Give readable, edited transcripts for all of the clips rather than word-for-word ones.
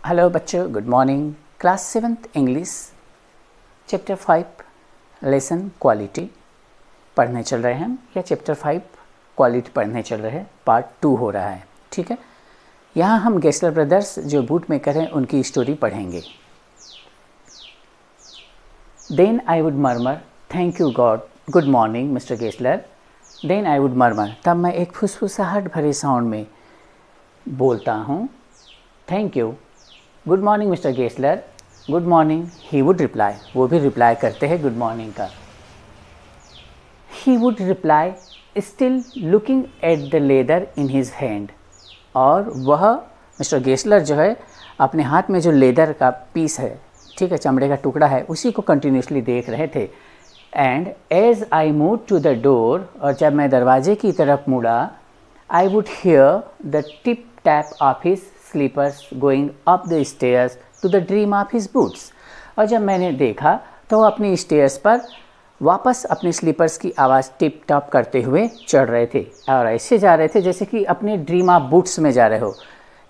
Hello बच्चों, good morning. Class 7th English chapter 5 lesson quality पढ़ने चल रहे हैं हम, या चैप्टर 5 क्वालिटी पढ़ने चल रहे हैं। पार्ट 2 हो रहा है, ठीक है। यहाँ हम गेस्लर ब्रदर्स जो बूट मेकर हैं उनकी स्टोरी पढ़ेंगे। Then I would murmur thank you God, good morning Mister Gessler. Then I would murmur, तब मैं एक फुसफुसाहट भरे साउंड में बोलता हूँ, thank you. Good morning Mister Gessler, good morning. He would reply, वो भी रिप्लाई करते हैं गुड मॉर्निंग का। He would reply still looking at the leather in his hand, और वह मिस्टर गेस्लर जो है अपने हाथ में जो लेदर का पीस है, ठीक है, चमड़े का टुकड़ा है, उसी को कंटिन्यूसली देख रहे थे। And as I move to the door, और जब मैं दरवाजे की तरफ मुड़ा, I would hear the tip tap of his slippers going up the stairs to the dream of his boots. और जब मैंने देखा तो वो अपनी स्टेयर्स पर वापस अपने स्लीपर्स की आवाज़ टिप टॉप करते हुए चढ़ रहे थे, और ऐसे जा रहे थे जैसे कि अपने ड्रीम ऑफ बूट्स में जा रहे हो,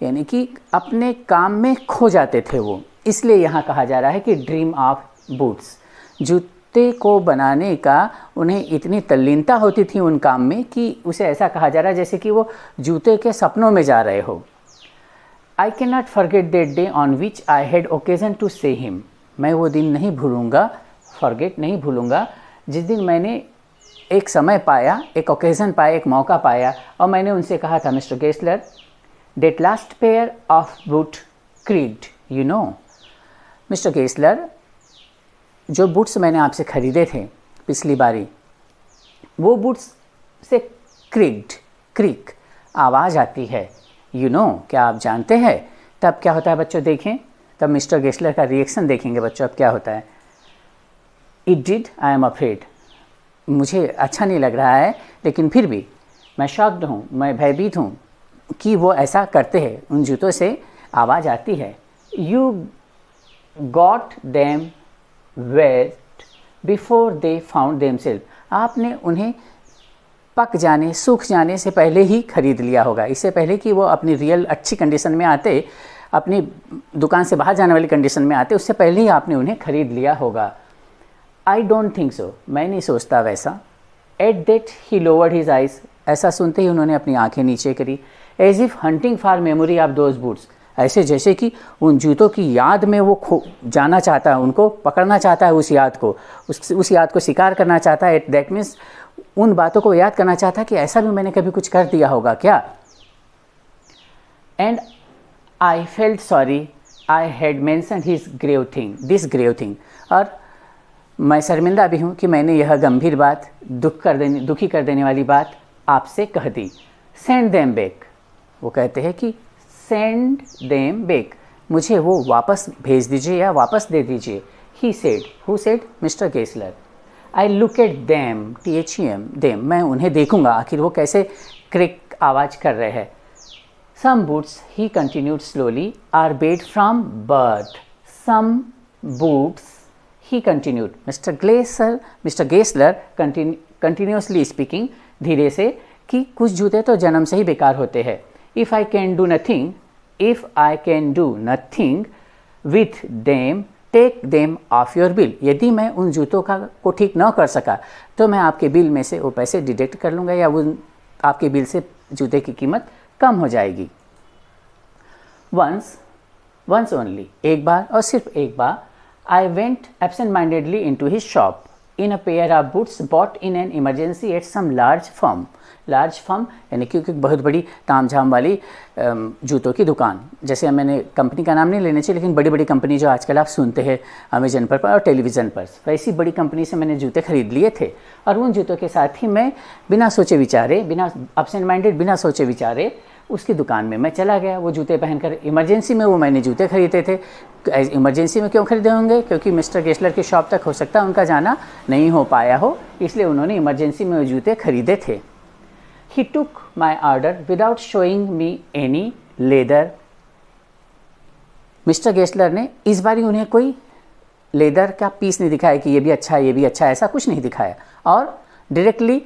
यानी कि अपने काम में खो जाते थे वो। इसलिए यहाँ कहा जा रहा है कि ड्रीम ऑफ बूट्स, जूते को बनाने का उन्हें इतनी तल्लीनता होती थी उन काम में कि उसे ऐसा कहा जा रहा है जैसे कि वो जूते के सपनों में जा रहे हो। I cannot forget that day on which I had occasion to say him. मैं वो दिन नहीं भूलूँगा, forget नहीं भूलूँगा, जिस दिन मैंने एक समय पाया, एक ओकेज़न पाया, एक मौका पाया, और मैंने उनसे कहा था, mister Gessler, that last pair of boot creaked, you know. Mister Gessler, जो बूट्स मैंने आपसे ख़रीदे थे पिछली बारी, वो बूट्स से क्रीक आवाज़ आती है, यू नो, क्या आप जानते हैं? तब क्या होता है बच्चों, देखें, तब मिस्टर गेस्लर का रिएक्शन देखेंगे बच्चों। अब क्या होता है, it did, I am afraid, मुझे अच्छा नहीं लग रहा है, लेकिन फिर भी मैं शॉक्ड हूँ, मैं भयभीत हूँ कि वो ऐसा करते हैं, उन जूतों से आवाज़ आती है। You got them wet before they found themself, आपने उन्हें पक जाने, सूख जाने से पहले ही खरीद लिया होगा, इससे पहले कि वो अपनी रियल अच्छी कंडीशन में आते, अपनी दुकान से बाहर जाने वाली कंडीशन में आते, उससे पहले ही आपने उन्हें खरीद लिया होगा। आई डोंट थिंक सो, मैं नहीं सोचता वैसा। At that he lowered his eyes, ऐसा सुनते ही उन्होंने अपनी आंखें नीचे करी। As if hunting for memory of those boots, ऐसे जैसे कि उन जूतों की याद में वो खो जाना चाहता है, उनको पकड़ना चाहता है, उस याद को, उस याद को शिकार करना चाहता है। एट दैट मीन्स उन बातों को याद करना चाहता कि ऐसा भी मैंने कभी कुछ कर दिया होगा क्या। And I felt sorry I had mentioned this grave thing, और मैं शर्मिंदा भी हूँ कि मैंने यह गंभीर बात, दुखी कर देने वाली बात आपसे कह दी। सेंड देम बैक, वो कहते हैं कि सेंड देम बैक, मुझे वो वापस भेज दीजिए या वापस दे दीजिए। He said, who said? Mister Gessler. I look at them, THEM, them, मैं उन्हें देखूंगा आखिर वो कैसे क्रिक आवाज़ कर रहे हैं। Some boots, he continued slowly, are bad from birth. Some boots, he continued, mister Gessler continuously speaking, धीरे से, कि कुछ जूते तो जन्म से ही बेकार होते हैं। If I can do nothing with them, take them off your bill, यदि मैं उन जूतों को ठीक न कर सका तो मैं आपके बिल में से वो पैसे डिडक्ट कर लूँगा, या वो आपके बिल से जूते की कीमत कम हो जाएगी। वंस ओनली, एक बार और सिर्फ एक बार, I went absentmindedly into his shop in a pair of boots bought in an emergency at some large firm, यानी कि बहुत बड़ी तामझाम वाली जूतों की दुकान। जैसे मैंने कंपनी का नाम नहीं लेना चाहिए, लेकिन बड़ी बड़ी कंपनी जो आजकल आप सुनते हैं अमेजन पर और टेलीविज़न पर, वैसी बड़ी कंपनी से मैंने जूते खरीद लिए थे। और उन जूतों के साथ ही मैं बिना सोचे विचारे, बिना एब्सेंट माइंडेड, बिना सोचे विचारे उसकी दुकान में मैं चला गया। वो जूते पहनकर, इमरजेंसी में वो मैंने जूते खरीदे थे। इमरजेंसी में क्यों खरीदे होंगे? क्योंकि मिस्टर गेस्लर की शॉप तक हो सकता है उनका जाना नहीं हो पाया हो, इसलिए उन्होंने इमरजेंसी में वो जूते खरीदे थे। He took my order without showing me any leather. Mister Gessler ने इस बारी उन्हें कोई लेदर का पीस नहीं दिखाया कि ये भी अच्छा है, ये भी अच्छा है, ऐसा कुछ नहीं दिखाया, और डायरेक्टली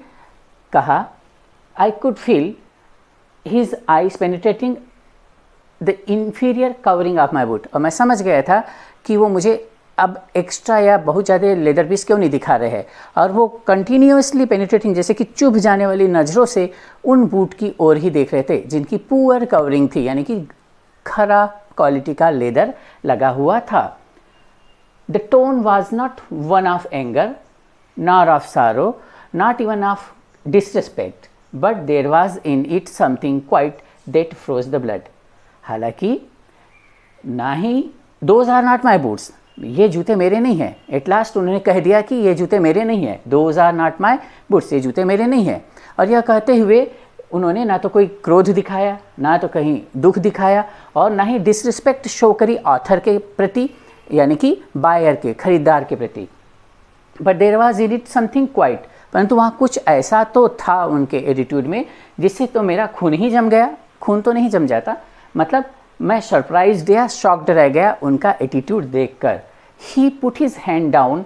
कहा, I could feel his eyes penetrating the inferior covering of my boot. और मैं समझ गया था कि वो मुझे अब एक्स्ट्रा या बहुत ज़्यादा लेदर पीस क्यों नहीं दिखा रहे हैं, और वो कंटिन्यूसली पेनिट्रेटिंग, जैसे कि चुभ जाने वाली नज़रों से उन बूट की ओर ही देख रहे थे जिनकी पुअर कवरिंग थी, यानी कि खराब क्वालिटी का लेदर लगा हुआ था। The tone was not one of anger nor of sorrow, not even of disrespect, but there was in it something quite that froze the blood. हालांकि ना ही those are not my boots, ये जूते मेरे नहीं हैं। एट लास्ट उन्होंने कह दिया कि ये जूते मेरे नहीं हैं, those are not my boots, ये जूते मेरे नहीं हैं। और यह कहते हुए उन्होंने ना तो कोई क्रोध दिखाया, ना तो कहीं दुख दिखाया, और ना ही डिसरिस्पेक्ट शो करी ऑथर के प्रति, यानी कि बायर के, खरीदार के प्रति। But there was in it something quite, परंतु वहाँ कुछ ऐसा तो था उनके एटीट्यूड में जिससे तो मेरा खून ही जम गया। खून तो नहीं जम जाता, मतलब मैं सरप्राइज्ड या शॉक्ड रह गया उनका एटीट्यूड देखकर। He put his hand down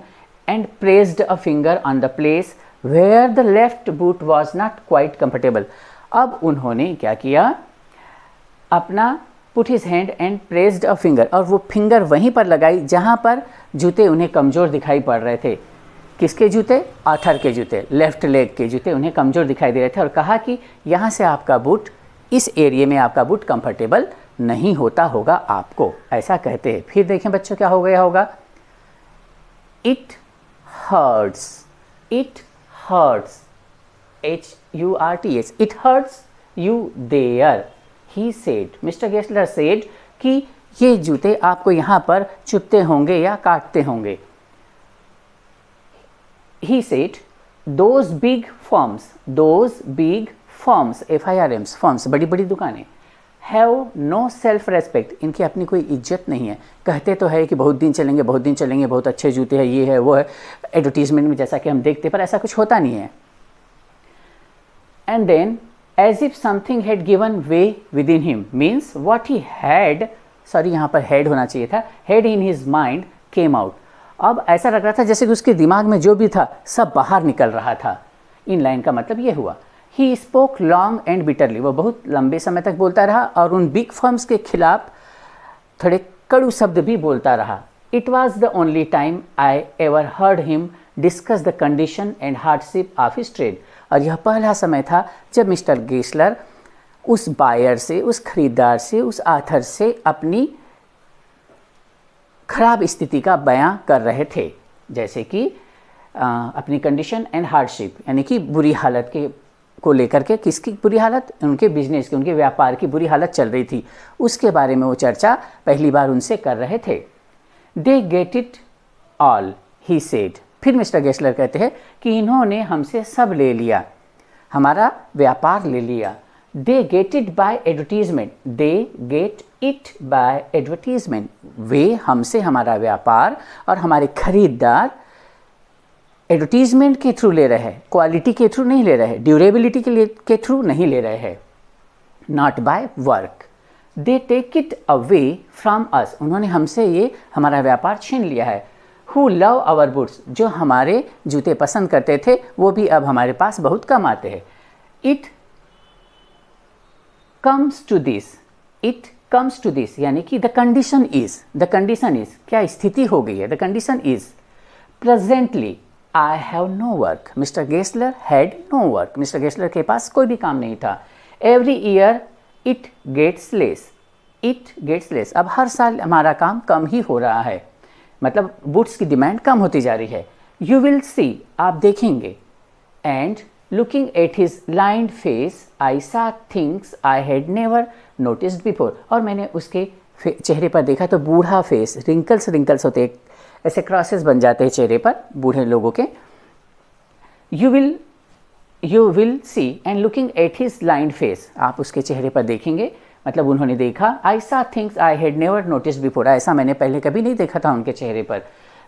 and pressed a finger on the place where the left boot was not quite comfortable. अब उन्होंने क्या किया, अपना put his hand and pressed a finger, और वो फिंगर वहीं पर लगाई जहाँ पर जूते उन्हें कमज़ोर दिखाई पड़ रहे थे। किसके जूते? आर्थर के जूते, लेफ्ट लेग के जूते उन्हें कमज़ोर दिखाई दे रहे थे, और कहा कि यहाँ से आपका बूट, इस एरिया में आपका बूट कंफर्टेबल नहीं होता होगा आपको, ऐसा कहते हैं। फिर देखें बच्चों क्या हो गया होगा। It hurts, it hurts, HURTS, it hurts you there, he said, Mister Gessler said कि ये जूते आपको यहाँ पर चुभते होंगे या काटते होंगे। He said, those big firms, FIRMs, firms, बड़ी बड़ी दुकानें, have no self respect, इनकी अपनी कोई इज्जत नहीं है। कहते तो है कि बहुत दिन चलेंगे, बहुत दिन चलेंगे, बहुत अच्छे जूते हैं, ये है वो है, एडवर्टीजमेंट में जैसा कि हम देखते, पर ऐसा कुछ होता नहीं है। And then, as if something had given way within him, means what he had, sorry यहाँ पर had होना चाहिए था, had in his mind came out। अब ऐसा लग रहा था जैसे कि उसके दिमाग में जो भी था सब बाहर निकल रहा था। इन लाइन का मतलब ये हुआ। He spoke long and bitterly, वो बहुत लंबे समय तक बोलता रहा और उन बिग फर्म्स के खिलाफ थोड़े कड़ू शब्द भी बोलता रहा। It was the only time I ever heard him discuss the condition and hardship of his trade. और यह पहला समय था जब मिस्टर गेस्लर उस बायर से, उस खरीदार से, उस आथर से अपनी खराब स्थिति का बयां कर रहे थे, जैसे कि अपनी कंडीशन एंड हार्डशिप, यानी कि बुरी हालत के को लेकर के। किसकी बुरी हालत? उनके बिजनेस की, उनके व्यापार की बुरी हालत चल रही थी, उसके बारे में वो चर्चा पहली बार उनसे कर रहे थे। दे get it all, he said. फिर मिस्टर गेस्लर कहते हैं कि इन्होंने हमसे सब ले लिया, हमारा व्यापार ले लिया। They get it by advertisement, they get it by advertisement, वे हमसे हमारा व्यापार और हमारे खरीदार एडवर्टीजमेंट के थ्रू ले रहे हैं, क्वालिटी के थ्रू नहीं ले रहे हैं, ड्यूरेबिलिटी के थ्रू नहीं ले रहे हैं, not by work. They take it away from us, उन्होंने हमसे ये हमारा व्यापार छीन लिया है। हु लव आवर बूट्स, जो हमारे जूते पसंद करते थे वो भी अब हमारे पास बहुत कम आते हैं। It comes to this, it comes to this, यानी कि the condition is, the condition is, क्या स्थिति हो गई है, the condition is presently I have no work. Mister Gessler had no work, mister Gessler के पास कोई भी काम नहीं था। Every year it gets less, it gets less, अब हर साल हमारा काम कम ही हो रहा है, मतलब बूट्स की डिमांड कम होती जा रही है। यू विल सी, आप देखेंगे। And looking at his lined face I saw things I had never noticed before, और मैंने उसके चेहरे पर देखा तो बूढ़ा फेस, रिंकल्स रिंकल्स होते हैं, ऐसे क्रॉसेस बन जाते हैं चेहरे पर बूढ़े लोगों के। You will see and looking at his lined face, आप उसके चेहरे पर देखेंगे, मतलब उन्होंने देखा। आई saw things I had never noticed before, ऐसा मैंने पहले कभी नहीं देखा था उनके चेहरे पर।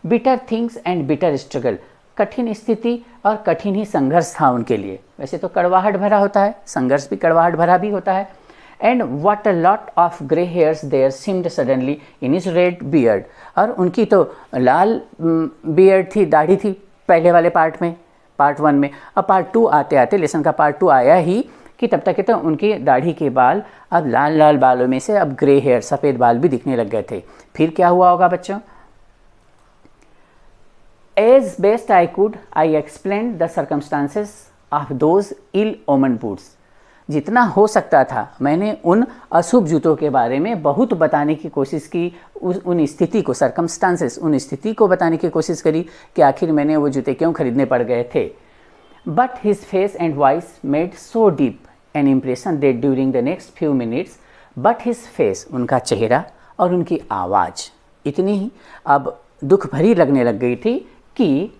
Bitter things and bitter struggle, कठिन स्थिति और कठिन ही संघर्ष था उनके लिए। वैसे तो कड़वाहट भरा होता है, संघर्ष भी कड़वाहट भरा भी होता है। And what a lot of grey hairs there seemed suddenly in his red beard, और उनकी तो लाल बियर्ड थी, दाढ़ी थी पहले वाले पार्ट में, पार्ट 1 में। अब पार्ट 2 आते आते, लेसन का पार्ट 2 आया ही कि तब तक तो उनकी दाढ़ी के बाल अब लाल लाल बालों में से अब ग्रे हेयर, सफ़ेद बाल भी दिखने लग गए थे। फिर क्या हुआ होगा बच्चों? As best I could I explain the circumstances of those ill omened boots. जितना हो सकता था मैंने उन अशुभ जूतों के बारे में बहुत बताने की कोशिश की, उन स्थिति को, सर्कमस्टांसेस, उन स्थिति को बताने की कोशिश करी कि आखिर मैंने वो जूते क्यों खरीदने पड़ गए थे। But his face and voice made so deep an impression that during the next few minutes, but his face, उनका चेहरा और उनकी आवाज़ इतनी ही अब दुख भरी लगने लग गई थी कि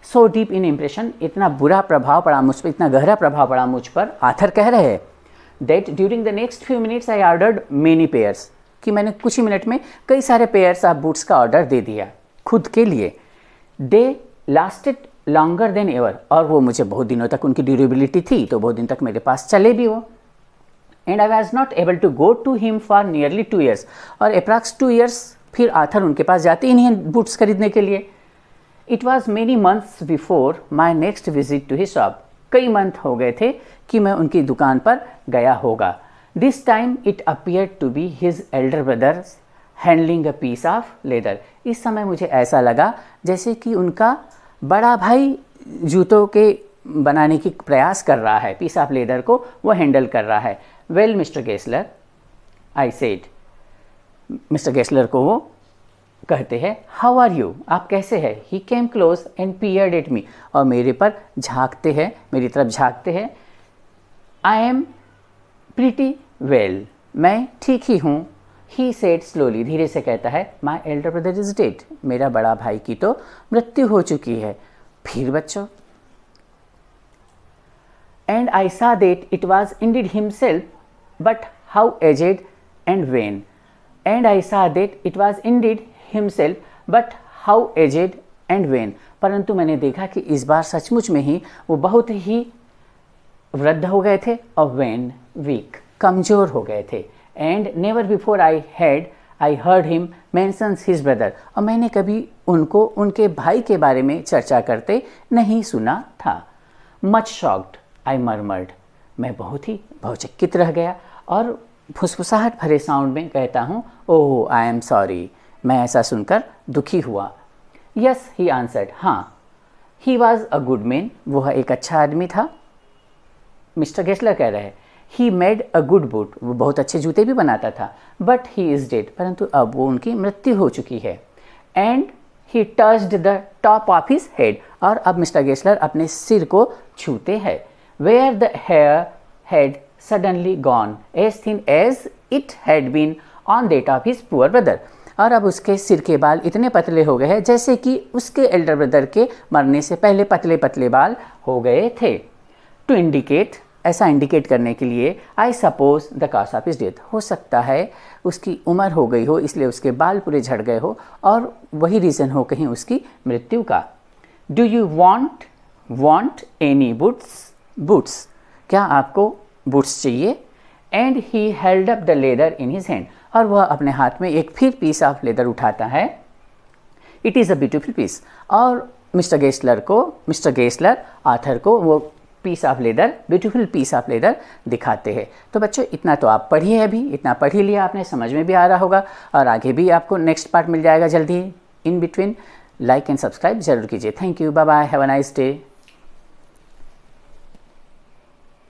सो डीप इन इम्प्रेशन, इतना बुरा प्रभाव पड़ा मुझ पर, इतना गहरा प्रभाव पड़ा मुझ पर। आथर कह रहे हैं that during the next few minutes I ordered many pairs, कि मैंने कुछ ही मिनट में कई सारे पेयर्स ऑफ बूट्स का ऑर्डर दे दिया खुद के लिए। दे लास्टेड लॉन्गर देन एवर, और वो मुझे बहुत दिनों तक, उनकी ड्यूरेबिलिटी थी तो बहुत दिन तक मेरे पास चले भी वो। And I was not able to go to him for nearly 2 years, और अप्रॉक्स 2 years फिर आथर उनके पास जाते ही नहीं बूट्स खरीदने के लिए। It was many months before my next visit to his shop, कई मंथ हो गए थे कि मैं उनकी दुकान पर गया होगा। This time it appear to be his elder brother handling a piece of leather. इस समय मुझे ऐसा लगा जैसे कि उनका बड़ा भाई जूतों के बनाने की प्रयास कर रहा है, पीस ऑफ लेदर को वो हैंडल कर रहा है। Well mister Gessler, I said, Mister Gessler को वो कहते हैं, हाउ आर यू, आप कैसे हैं? He came close and peered at me, और मेरे पर झांकते हैं, मेरी तरफ झांकते हैं। आई एम प्रीटी वेल, मैं ठीक ही हूँ। ही सेड स्लोली, धीरे से कहता है, my elder brother is dead, मेरा बड़ा भाई की तो मृत्यु हो चुकी है। फिर बच्चों, and I saw that it was indeed himself, but how aged and wan. And I saw that it was indeed himself, but how aged and wan. परंतु मैंने देखा कि इस बार सचमुच में ही वो बहुत ही वृद्ध हो गए थे और वेन, वीक, कमज़ोर हो गए थे। And never before I heard him mentions his brother, और मैंने कभी उनको उनके भाई के बारे में चर्चा करते नहीं सुना था। मच शॉक्ड आई मर्मर्ड, मैं बहुत ही भौचकित रह गया और फुसफुसाहट भरे साउंड में कहता हूँ, ओह आई एम सॉरी, मैं ऐसा सुनकर दुखी हुआ। यस ही आंसर्ड, हाँ। He was a good man, वह एक अच्छा आदमी था। मिस्टर गेस्लर कह रहे हैं, he made a good boot, वो बहुत अच्छे जूते भी बनाता था। बट ही इज़ डेड, परंतु अब वो उनकी मृत्यु हो चुकी है। And he touched the top of his head, और अब मिस्टर गेस्लर अपने सिर को छूते हैं। Where the hair had suddenly gone as thin as it had been on that of his poor brother, और अब उसके सिर के बाल इतने पतले हो गए हैं जैसे कि उसके एल्डर ब्रदर के मरने से पहले पतले पतले बाल हो गए थे। टू इंडिकेट, ऐसा इंडिकेट करने के लिए, I suppose the cause of his death, हो सकता है उसकी उम्र हो गई हो इसलिए उसके बाल पूरे झड़ गए हो और वही रीज़न हो कहीं उसकी मृत्यु का। Do you want any boots, क्या आपको बूट्स चाहिए? And he held up the leather in his hand, और वह अपने हाथ में एक फिर पीस ऑफ लेदर उठाता है। It is a beautiful piece, और मिस्टर गेस्लर आथर को वो piece of leather, beautiful piece of leather दिखाते हैं। तो बच्चों इतना तो आप पढ़िए, अभी इतना पढ़ ही लिया आपने, समझ में भी आ रहा होगा, और आगे भी आपको नेक्स्ट पार्ट मिल जाएगा जल्दी। In between like and subscribe जरूर कीजिए। Thank you, bye bye, have a nice day.